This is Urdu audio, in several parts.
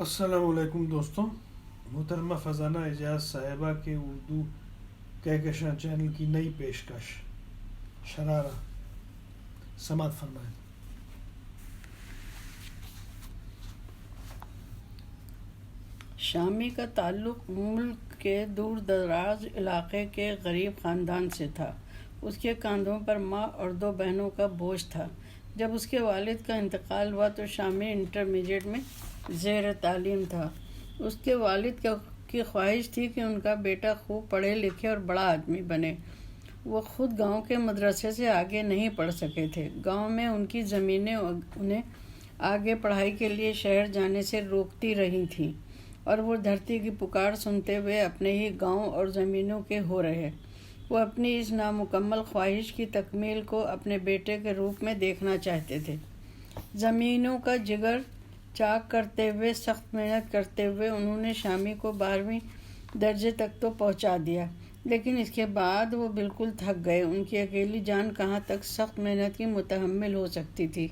السلام علیکم دوستوں، محترمہ فضانہ اعجاز صاحبہ کے اردو کہکشاں چینل کی نئی پیشکش شرارہ سماعت فرمائیں۔ شامی کا تعلق ملک کے دور دراز علاقے کے غریب خاندان سے تھا۔ اس کے کاندھوں پر ماں اور 2 بہنوں کا بوجھ تھا۔ جب اس کے والد کا انتقال ہوا تو شامی انٹرمیڈیٹ میں زیر تعلیم تھا۔ اس کے والد کی خواہش تھی کہ ان کا بیٹا خوب پڑھے لکھے اور بڑا آدمی بنے۔ وہ خود گاؤں کے مدرسے سے آگے نہیں پڑھ سکے تھے۔ گاؤں میں ان کی زمینیں انہیں آگے پڑھائی کے لیے شہر جانے سے روکتی رہی تھیں، اور وہ دھرتی کی پکار سنتے ہوئے اپنے ہی گاؤں اور زمینوں کے ہو رہے۔ وہ اپنی اس نامکمل خواہش کی تکمیل کو اپنے بیٹے کے روپ میں دیکھنا چاہتے تھے۔ زمینوں کا جگر چاک کرتے ہوئے، سخت محنت کرتے ہوئے انہوں نے شامی کو 12ویں درجے تک تو پہنچا دیا، لیکن اس کے بعد وہ بالکل تھک گئے۔ ان کی اکیلی جان کہاں تک سخت محنت کی متحمل ہو سکتی تھی؟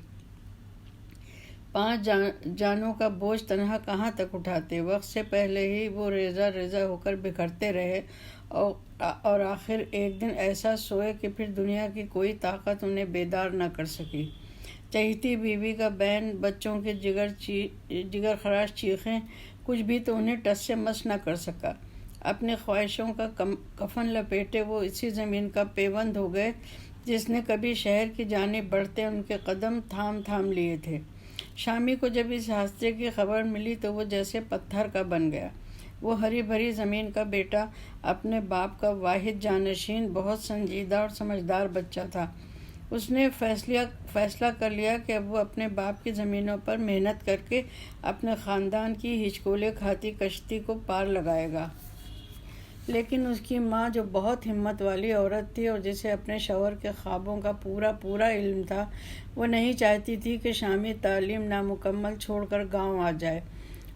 5 جانوں کا بوجھ تنہا کہاں تک اٹھاتے؟ وقت سے پہلے ہی وہ ریزہ ریزہ ہو کر بکھرتے رہے، اور آخر ایک دن ایسا سوئے کہ پھر دنیا کی کوئی طاقت انہیں بیدار نہ کر سکی۔ چہیتی بیوی کا بین، بچوں کے جگر خراش چیخیں، کچھ بھی تو انہیں ٹس سے مس نہ کر سکا۔ اپنی خواہشوں کا کفن لپیٹے وہ اسی زمین کا پیوند ہو گئے جس نے کبھی شہر کی جانب بڑھتے ان کے قدم تھام لیے تھے۔ شامی کو جب اس حادثے کی خبر ملی تو وہ جیسے پتھر کا بن گیا۔ وہ ہری بھری زمین کا بیٹا، اپنے باپ کا واحد جانشین، بہت سنجیدہ اور سمجھدار بچہ تھا۔ اس نے فیصلہ کر لیا کہ اب وہ اپنے باپ کی زمینوں پر محنت کر کے اپنے خاندان کی ہچکولے کھاتی کشتی کو پار لگائے گا۔ لیکن اس کی ماں، جو بہت ہمت والی عورت تھی اور جسے اپنے شوہر کے خوابوں کا پورا علم تھا، وہ نہیں چاہتی تھی کہ شامی تعلیم نامکمل چھوڑ کر گاؤں آ جائے۔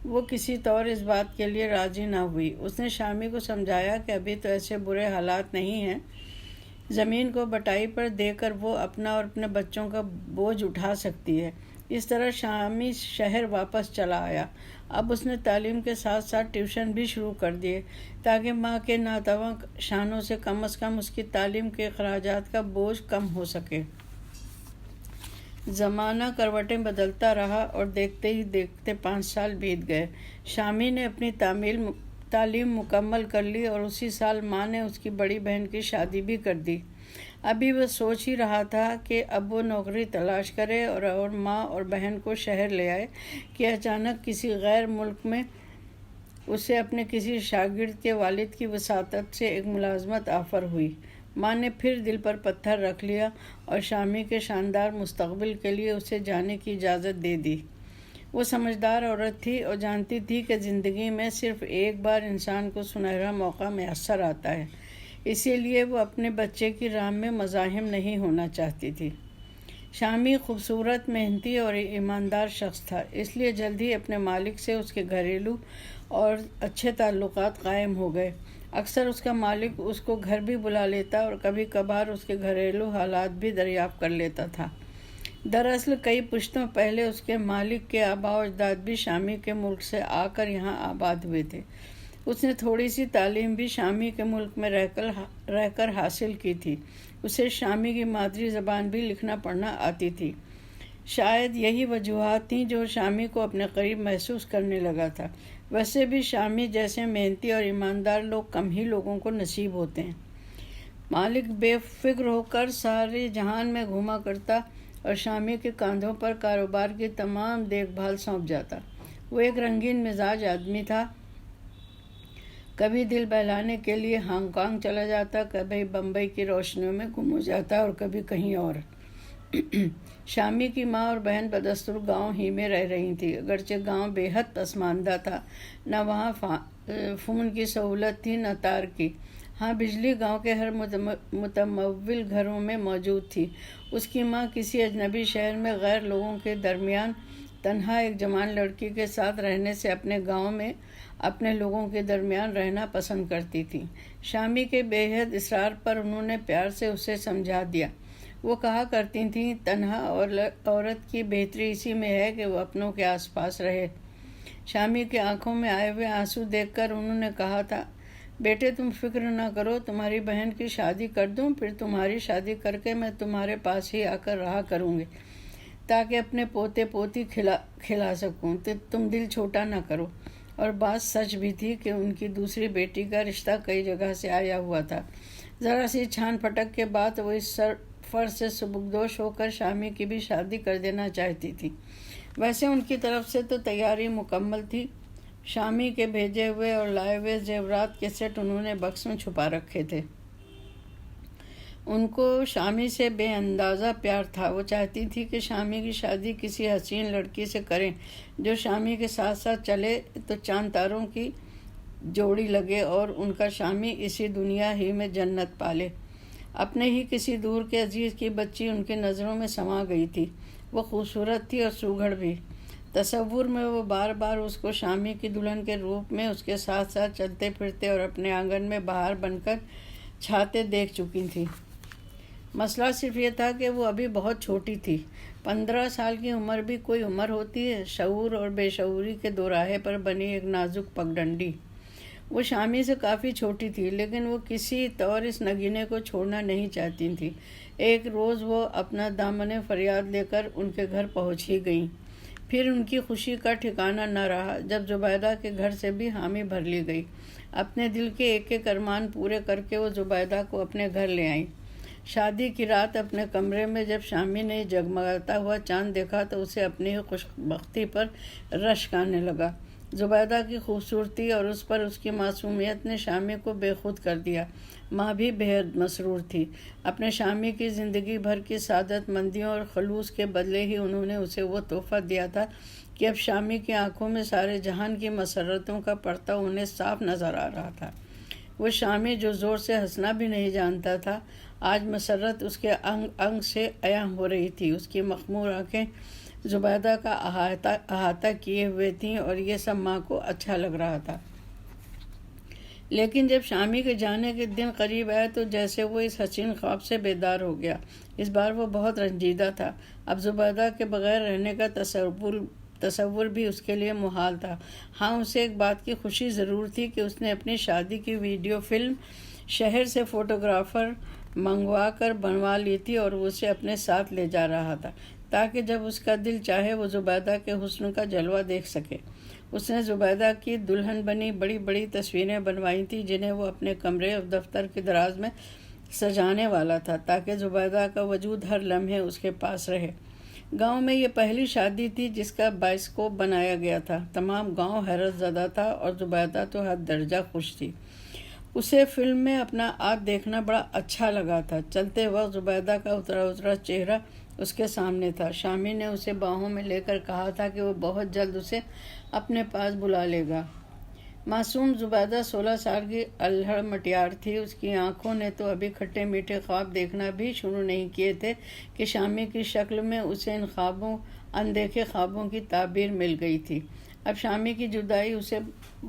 وہ کسی طور اس بات کے لیے راضی نہ ہوئی۔ اس نے شامی کو سمجھایا کہ ابھی تو ایسے برے حالات نہیں ہیں، زمین کو بٹائی پر دے کر وہ اپنا اور اپنے بچوں کا بوجھ اٹھا سکتی ہے۔ اس طرح شامی شہر واپس چلا آیا۔ اب اس نے تعلیم کے ساتھ ساتھ ٹیوشن بھی شروع کر دیے، تاکہ ماں کے ناتواں شانوں سے کم از کم اس کی تعلیم کے اخراجات کا بوجھ کم ہو سکے۔ زمانہ کروٹیں بدلتا رہا اور دیکھتے ہی دیکھتے 5 سال بیت گئے۔ شامی نے اپنی تعلیم مکمل کر لی اور اسی سال ماں نے اس کی بڑی بہن کی شادی بھی کر دی۔ ابھی وہ سوچ ہی رہا تھا کہ اب وہ نوکری تلاش کرے اور ماں اور بہن کو شہر لے آئے کہ اچانک کسی غیر ملک میں اسے اپنے کسی شاگرد کے والد کی وساطت سے ایک ملازمت آفر ہوئی۔ ماں نے پھر دل پر پتھر رکھ لیا اور شامی کے شاندار مستقبل کے لیے اسے جانے کی اجازت دے دی۔ وہ سمجھدار عورت تھی اور جانتی تھی کہ زندگی میں صرف ایک بار انسان کو سنہرا موقع میسر آتا ہے، اسی لیے وہ اپنے بچے کی راہ میں مزاحم نہیں ہونا چاہتی تھی۔ شامی خوبصورت، محنتی اور ایماندار شخص تھا، اس لیے جلد ہی اپنے مالک سے اس کے گھریلو اور اچھے تعلقات قائم ہو گئے۔ اکثر اس کا مالک اس کو گھر بھی بلا لیتا اور کبھی کبھار اس کے گھریلو حالات بھی دریافت کر لیتا تھا۔ دراصل کئی پشتوں پہلے اس کے مالک کے آباء و اجداد بھی شامی کے ملک سے آ کر یہاں آباد ہوئے تھے۔ اس نے تھوڑی سی تعلیم بھی شامی کے ملک میں رہ کر حاصل کی تھی۔ اسے شامی کی مادری زبان بھی لکھنا پڑھنا آتی تھی۔ شاید یہی وجوہات تھیں جو شامی کو اپنے قریب محسوس کرنے لگا تھا۔ ویسے بھی شامی جیسے محنتی اور ایماندار لوگ کم ہی لوگوں کو نصیب ہوتے ہیں۔ مالک بے فکر ہو کر سارے جہان میں گھوما کرتا اور شامی کے کاندھوں پر کاروبار کی تمام دیکھ بھال سونپ جاتا۔ وہ ایک رنگین مزاج آدمی تھا، کبھی دل بہلانے کے لیے ہانگ کانگ چلا جاتا، کبھی بمبئی کی روشنیوں میں گم ہو جاتا اور کبھی کہیں اور۔ شامی کی ماں اور بہن بدستور گاؤں ہی میں رہ رہی تھی، اگرچہ گاؤں بے حد پسماندہ تھا۔ نہ وہاں فون کی سہولت تھی، نہ تار کی۔ ہاں، بجلی گاؤں کے ہر متمول گھروں میں موجود تھی۔ اس کی ماں کسی اجنبی شہر میں غیر لوگوں کے درمیان تنہا ایک جوان لڑکی کے ساتھ رہنے سے اپنے گاؤں میں اپنے لوگوں کے درمیان رہنا پسند کرتی تھی۔ شامی کے بے حد اصرار پر انہوں نے پیار سے اسے سمجھا دیا۔ وہ کہا کرتی تھیں، تنہا عورت کی بہتری اسی میں ہے کہ وہ اپنوں کے آس پاس رہے۔ شامی کی آنکھوں میں آئے ہوئے آنسو دیکھ کر انہوں نے کہا تھا، بیٹے تم فکر نہ کرو، تمہاری بہن کی شادی کر دوں، پھر تمہاری شادی کر کے میں تمہارے پاس ہی آ کر رہا کروں گی تاکہ اپنے پوتے پوتی کھلا سکوں، تو تم دل چھوٹا نہ کرو۔ اور بات سچ بھی تھی کہ ان کی دوسری بیٹی کا رشتہ کئی جگہ سے آیا ہوا تھا۔ ذرا سی چھان پھٹک کے بعد وہ اس فرض سے سبکدوش ہو کر شامی کی بھی شادی کر دینا چاہتی تھی۔ ویسے ان کی طرف سے تو تیاری مکمل تھی۔ شامی کے بھیجے ہوئے اور لائے ہوئے زیورات کے سیٹ انہوں نے بکس میں چھپا رکھے تھے۔ ان کو شامی سے بے اندازہ پیار تھا۔ وہ چاہتی تھی کہ شامی کی شادی کسی حسین لڑکی سے کریں جو شامی کے ساتھ ساتھ چلے تو چاند تاروں کی جوڑی لگے اور ان کا شامی اسی دنیا ہی میں جنت پالے۔ اپنے ہی کسی دور کے عزیز کی بچی ان کی نظروں میں سما گئی تھی۔ وہ خوبصورت تھی اور سوگھڑ بھی۔ تصور میں وہ بار بار اس کو شامی کی دلہن کے روپ میں اس کے ساتھ ساتھ چلتے پھرتے اور اپنے آنگن میں بہار بن کر چھاتے دیکھ چکی تھی۔ مسئلہ صرف یہ تھا کہ وہ ابھی بہت چھوٹی تھی۔ 15 سال کی عمر بھی کوئی عمر ہوتی ہے؟ شعور اور بے شعوری کے دوراہے پر بنی ایک نازک پگڈنڈی۔ وہ شامی سے کافی چھوٹی تھی، لیکن وہ کسی طور اس نگینے کو چھوڑنا نہیں چاہتی تھی۔ ایک روز وہ اپنا دامن فریاد لے کر ان کے گھر پہنچ ہی گئیں۔ پھر ان کی خوشی کا ٹھکانہ نہ رہا جب زبیدہ کے گھر سے بھی حامی بھر لی گئی۔ اپنے دل کے ایک ایک ارمان پورے کر کے وہ زبیدہ کو اپنے گھر لے آئیں۔ شادی کی رات اپنے کمرے میں جب شامی نے جگمگاتا ہوا چاند دیکھا تو اسے اپنی خوش بختی پر رشک آنے لگا۔ زبیدہ کی خوبصورتی اور اس پر اس کی معصومیت نے شامی کو بے خود کر دیا۔ ماں بھی بہت مسرور تھی۔ اپنے شامی کی زندگی بھر کی سعادت مندیوں اور خلوص کے بدلے ہی انہوں نے اسے وہ تحفہ دیا تھا کہ اب شامی کی آنکھوں میں سارے جہان کی مسرتوں کا پردہ انہیں صاف نظر آ رہا تھا۔ وہ شامی جو زور سے ہنسنا بھی نہیں جانتا تھا، آج مسرت اس کے انگ انگ سے عیاں ہو رہی تھی۔ اس کی مخمور آنکھیں زبیدہ کا احاطہ کیے ہوئے تھیں اور یہ سب ماں کو اچھا لگ رہا تھا۔ لیکن جب شامی کے جانے کے دن قریب آئے تو جیسے وہ اس حسین خواب سے بیدار ہو گیا۔ اس بار وہ بہت رنجیدہ تھا۔ اب زبیدہ کے بغیر رہنے کا تصور بھی اس کے لیے محال تھا۔ ہاں، اسے ایک بات کی خوشی ضرور تھی کہ اس نے اپنی شادی کی ویڈیو فلم شہر سے فوٹوگرافر منگوا کر بنوا لی تھی اور وہ اسے اپنے ساتھ لے جا رہا تھا تاکہ جب اس کا دل چاہے وہ زبیدہ کے حسن کا جلوہ دیکھ سکے۔ اس نے زبیدہ کی دلہن بنی بڑی بڑی تصویریں بنوائی تھیں جنہیں وہ اپنے کمرے اور دفتر کے دراز میں سجانے والا تھا تاکہ زبیدہ کا وجود ہر لمحے اس کے پاس رہے۔ گاؤں میں یہ پہلی شادی تھی جس کا بائسکوپ بنایا گیا تھا۔ تمام گاؤں حیرت زدہ تھا اور زبیدہ تو حد درجہ خوش تھی۔ اسے فلم میں اپنا آپ دیکھنا بڑا اچھا لگا تھا۔ چلتے وقت زبیدہ کا اترا چہرہ اس کے سامنے تھا۔ شامی نے اسے باہوں میں لے کر کہا تھا کہ وہ بہت جلد اسے اپنے پاس بلا لے گا۔ معصوم زبیدہ 16 سال کی الہڑ مٹیار تھی۔ اس کی آنکھوں نے تو ابھی کھٹے میٹھے خواب دیکھنا بھی شروع نہیں کیے تھے کہ شامی کی شکل میں اسے ان اندیکھے خوابوں کی تعبیر مل گئی تھی۔ اب شامی کی جدائی اسے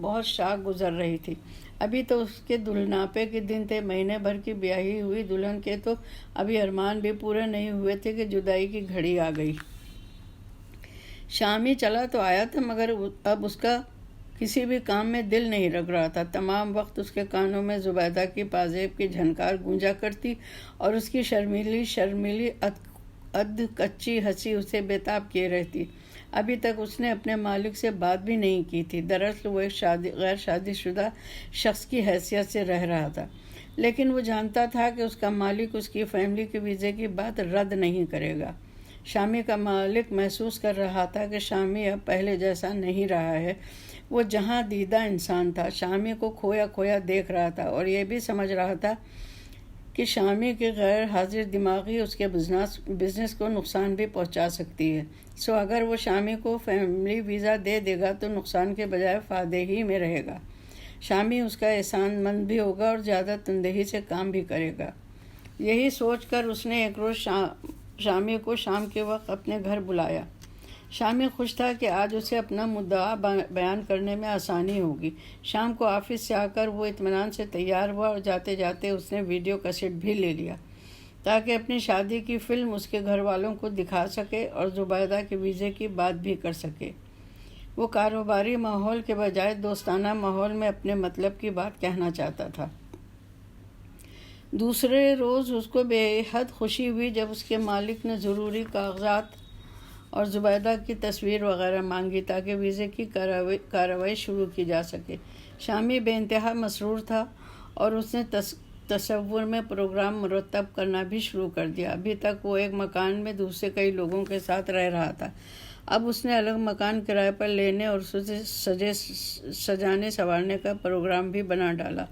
بہت شاک گزر رہی تھی۔ ابھی تو اس کے دلہناپے کے دن تھے۔ مہینے بھر کی بیاہی ہوئی دلہن کے تو ابھی ارمان بھی پورے نہیں ہوئے تھے کہ جدائی کی گھڑی آ گئی۔ شامی چلا تو آیا تھا مگر اب اس کا کسی بھی کام میں دل نہیں لگ رہا تھا۔ تمام وقت اس کے کانوں میں زبیدہ کی پازیب کی جھنکار گونجا کرتی اور اس کی شرمیلی اد کچی ہنسی اسے بےتاب کیے رہتی۔ ابھی تک اس نے اپنے مالک سے بات بھی نہیں کی تھی۔ دراصل وہ ایک غیر شادی شدہ شخص کی حیثیت سے رہ رہا تھا، لیکن وہ جانتا تھا کہ اس کا مالک اس کی فیملی کے ویزے کی بات رد نہیں کرے گا۔ شامی کا مالک محسوس کر رہا تھا کہ شامی اب پہلے جیسا نہیں رہا ہے۔ وہ جہاں دیدہ انسان تھا، شامی کو کھویا کھویا دیکھ رہا تھا اور یہ بھی سمجھ رہا تھا کہ شامی کی غیر حاضر دماغی اس کے بزنس کو نقصان بھی پہنچا سکتی ہے۔ سو اگر وہ شامی کو فیملی ویزا دے دے گا تو نقصان کے بجائے فائدے ہی میں رہے گا۔ شامی اس کا احسان مند بھی ہوگا اور زیادہ تندہی سے کام بھی کرے گا۔ یہی سوچ کر اس نے ایک روز شامی کو شام کے وقت اپنے گھر بلایا۔ شامی خوش تھا کہ آج اسے اپنا مدعا بیان کرنے میں آسانی ہوگی۔ شام کو آفس سے آ کر وہ اطمینان سے تیار ہوا اور جاتے جاتے اس نے ویڈیو کیسٹ بھی لے لیا تاکہ اپنی شادی کی فلم اس کے گھر والوں کو دکھا سکے اور زبیدہ کے ویزے کی بات بھی کر سکے۔ وہ کاروباری ماحول کے بجائے دوستانہ ماحول میں اپنے مطلب کی بات کہنا چاہتا تھا۔ دوسرے روز اس کو بے حد خوشی ہوئی جب اس کے مالک نے ضروری کاغذات اور زبیدہ کی تصویر وغیرہ مانگی تاکہ ویزے کی کارروائی شروع کی جا سکے۔ شامی بے انتہا مسرور تھا اور اس نے تصور میں پروگرام مرتب کرنا بھی شروع کر دیا۔ ابھی تک وہ ایک مکان میں دوسرے کئی لوگوں کے ساتھ رہ رہا تھا، اب اس نے الگ مکان کرائے پر لینے اور اسے سجانے سنوارنے کا پروگرام بھی بنا ڈالا۔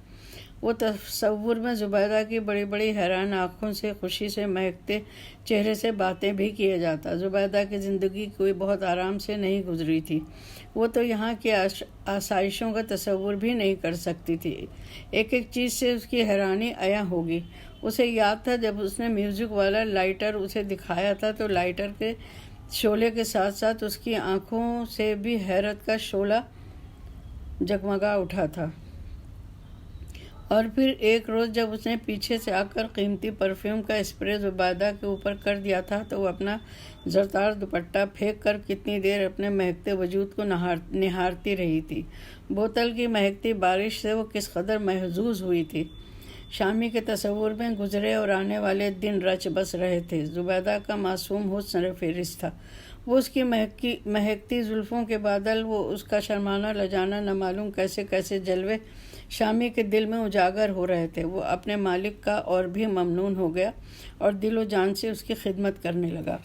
وہ تصور میں زبیدہ کی بڑی بڑی حیران آنکھوں سے خوشی سے مہکتے چہرے سے باتیں بھی کیے جاتا۔ زبیدہ کی زندگی کوئی بہت آرام سے نہیں گزری تھی، وہ تو یہاں کی آسائشوں کا تصور بھی نہیں کر سکتی تھی۔ ایک ایک چیز سے اس کی حیرانی عیاں ہوگی۔ اسے یاد تھا جب اس نے میوزک والا لائٹر اسے دکھایا تھا تو لائٹر کے شعلے کے ساتھ ساتھ اس کی آنکھوں سے بھی حیرت کا شعلہ جگمگا اٹھا تھا۔ اور پھر ایک روز جب اس نے پیچھے سے آ کر قیمتی پرفیوم کا اسپرے زبیدہ کے اوپر کر دیا تھا تو وہ اپنا زرتار دوپٹہ پھینک کر کتنی دیر اپنے مہکتے وجود کو نہارتی رہی تھی۔ بوتل کی مہکتی بارش سے وہ کس قدر محظوظ ہوئی تھی۔ شامی کے تصور میں گزرے اور آنے والے دن رچ بس رہے تھے۔ زبیدہ کا معصوم حسن فہرست تھا، وہ اس کی مہکتی زلفوں کے بادل، وہ اس کا شرمانہ لجانا، نہ معلوم کیسے کیسے جلوے شامی کے دل میں اجاگر ہو رہے تھے۔ وہ اپنے مالک کا اور بھی ممنون ہو گیا اور دل و جان سے اس کی خدمت کرنے لگا۔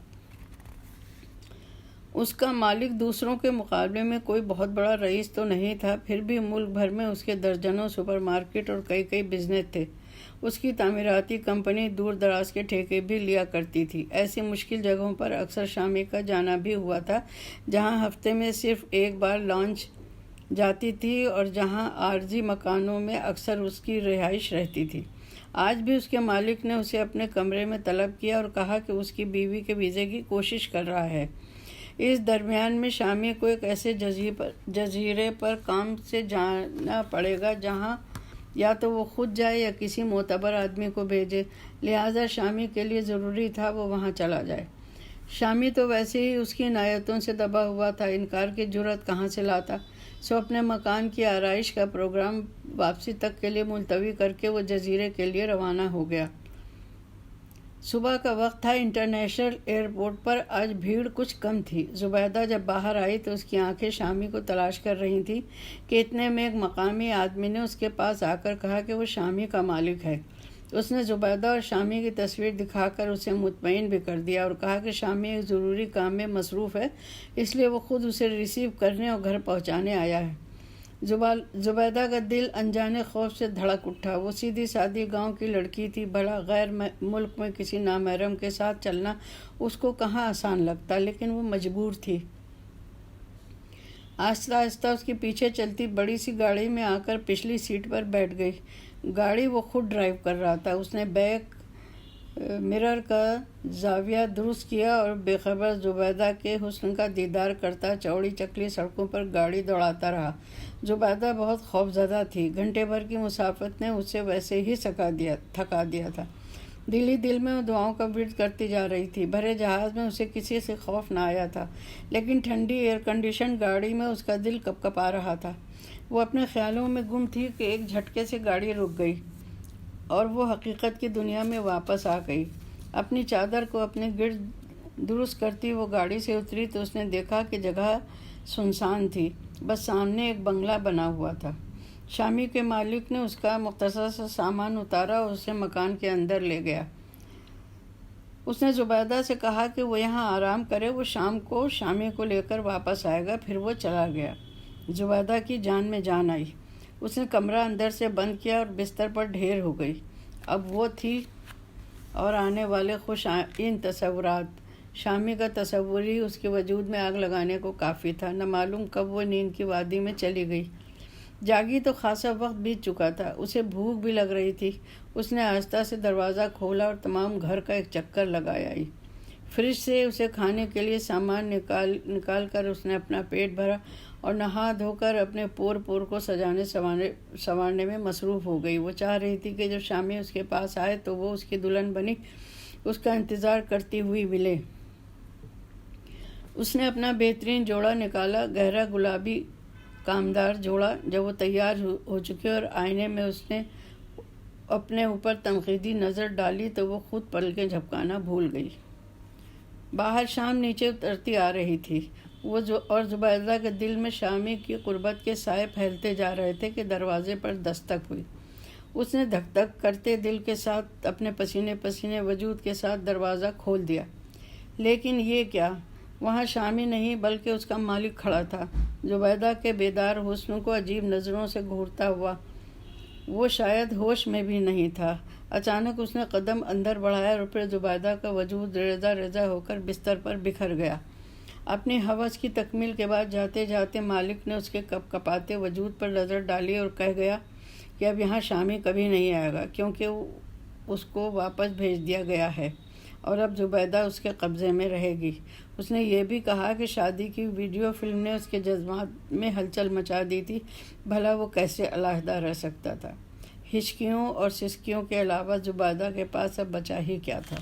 اس کا مالک دوسروں کے مقابلے میں کوئی بہت بڑا رئیس تو نہیں تھا، پھر بھی ملک بھر میں اس کے درجنوں سپر مارکیٹ اور کئی بزنس تھے۔ اس کی تعمیراتی کمپنی دور دراز کے ٹھیکے بھی لیا کرتی تھی۔ ایسی مشکل جگہوں پر اکثر شامی کا جانا بھی ہوا تھا جہاں ہفتے میں صرف ایک بار لانچ جاتی تھی اور جہاں عارضی مکانوں میں اکثر اس کی رہائش رہتی تھی۔ آج بھی اس کے مالک نے اسے اپنے کمرے میں طلب کیا اور کہا کہ اس کی بیوی کے ویزے کی کوشش کر رہا ہے۔ اس درمیان میں شامی کو ایک ایسے جزیرے پر کام سے جانا پڑے گا جہاں یا تو وہ خود جائے یا کسی معتبر آدمی کو بھیجے، لہٰذا شامی کے لیے ضروری تھا وہ وہاں چلا جائے۔ شامی تو ویسے ہی اس کی عنایتوں سے دبا ہوا تھا، انکار کی جرأت کہاں سے لاتا۔ سو اپنے مکان کی آرائش کا پروگرام واپسی تک کے لیے ملتوی کر کے وہ جزیرے کے لیے روانہ ہو گیا۔ صبح کا وقت تھا، انٹرنیشنل ایئرپورٹ پر آج بھیڑ کچھ کم تھی۔ زبیدہ جب باہر آئی تو اس کی آنکھیں شامی کو تلاش کر رہی تھیں کہ اتنے میں ایک مقامی آدمی نے اس کے پاس آ کر کہا کہ وہ شامی کا مالک ہے۔ اس نے زبیدہ اور شامی کی تصویر دکھا کر اسے مطمئن بھی کر دیا اور کہا کہ شامی ایک ضروری کام میں مصروف ہے، اس لیے وہ خود اسے ریسیو کرنے اور گھر پہنچانے آیا ہے۔ زبیدہ کا دل انجانے خوف سے دھڑک اٹھا۔ وہ سیدھی سادی گاؤں کی لڑکی تھی، بھلا غیر ملک میں کسی نامحرم کے ساتھ چلنا اس کو کہاں آسان لگتا، لیکن وہ مجبور تھی۔ آہستہ آہستہ اس کے پیچھے چلتی بڑی سی گاڑی میں آ کر پچھلی سیٹ پر بیٹھ گئی۔ گاڑی وہ خود ڈرائیو کر رہا تھا۔ اس نے بیک مرر کا زاویہ درست کیا اور بے خبر زبیدہ کے حسن کا دیدار کرتا چوڑی چکلی سڑکوں پر گاڑی دوڑاتا رہا۔ زبیدہ بہت خوفزدہ تھی، گھنٹے بھر کی مسافت نے اسے ویسے ہی تھکا دیا تھا۔ دل ہی دل میں وہ دعاؤں کا ورد کرتی جا رہی تھی۔ بھرے جہاز میں اسے کسی سے خوف نہ آیا تھا، لیکن ٹھنڈی ایئر کنڈیشن گاڑی میں اس کا دل کپکپا رہا تھا۔ وہ اپنے خیالوں میں گم تھی کہ ایک جھٹکے سے گاڑی رک گئی اور وہ حقیقت کی دنیا میں واپس آ گئی۔ اپنی چادر کو اپنے گرد درست کرتی وہ گاڑی سے اتری تو اس نے دیکھا کہ جگہ سنسان تھی، بس سامنے ایک بنگلہ بنا ہوا تھا۔ شامی کے مالک نے اس کا مختصر سا سامان اتارا اور اسے مکان کے اندر لے گیا۔ اس نے زبیدہ سے کہا کہ وہ یہاں آرام کرے، وہ شام کو شامی کو لے کر واپس آئے گا۔ پھر وہ چلا گیا۔ زبیدہ کی جان میں جان آئی۔ اس نے کمرہ اندر سے بند کیا اور بستر پر ڈھیر ہو گئی۔ اب وہ تھی اور آنے والے خوش آئین تصورات۔ شامی کا تصور ہی اس کے وجود میں آگ لگانے کو کافی تھا۔ نہ معلوم کب وہ نیند کی وادی میں چلی گئی۔ جاگی تو خاصا وقت بیت چکا تھا، اسے بھوک بھی لگ رہی تھی۔ اس نے آہستہ سے دروازہ کھولا اور تمام گھر کا ایک چکر لگایا آئی۔ فریج سے اسے کھانے کے لیے سامان نکال کر اس نے اپنا پیٹ بھرا اور نہا دھو کر اپنے پور کو سجانے سنوارنے میں مصروف ہو گئی۔ وہ چاہ رہی تھی کہ جب شامی اس کے پاس آئے تو وہ اس کی دلہن بنی اس کا انتظار کرتی ہوئی ملے۔ اس نے اپنا بہترین جوڑا نکالا، گہرا گلابی کامدار جوڑا۔ جب وہ تیار ہو چکے اور آئینے میں اس نے اپنے اوپر تنقیدی نظر ڈالی تو وہ خود پلکیں جھپکانا بھول گئی۔ باہر شام نیچے اترتی آ رہی تھی، اور زبیدہ کے دل میں شامی کی قربت کے سائے پھیلتے جا رہے تھے کہ دروازے پر دستک ہوئی۔ اس نے دھک دھک کرتے دل کے ساتھ اپنے پسینے پسینے وجود کے ساتھ دروازہ کھول دیا، لیکن یہ کیا! وہاں شامی نہیں بلکہ اس کا مالک کھڑا تھا، زبیدہ کے بیدار حسن کو عجیب نظروں سے گھورتا ہوا۔ وہ شاید ہوش میں بھی نہیں تھا۔ اچانک اس نے قدم اندر بڑھایا اور پھر زبیدہ کا وجود ریزہ ریزہ ہو کر بستر پر بکھر گیا۔ اپنی ہوس کی تکمیل کے بعد جاتے جاتے مالک نے اس کے کپ کپاتے وجود پر نظر ڈالی اور کہہ گیا کہ اب یہاں شامی کبھی نہیں آئے گا، کیونکہ اس کو واپس بھیج دیا گیا ہے اور اب زبیدہ اس کے قبضے میں رہے گی۔ اس نے یہ بھی کہا کہ شادی کی ویڈیو فلم نے اس کے جذبات میں ہلچل مچا دی تھی، بھلا وہ کیسے علیحدہ رہ سکتا تھا؟ ہچکیوں اور سسکیوں کے علاوہ زبیدہ کے پاس اب بچا ہی کیا تھا؟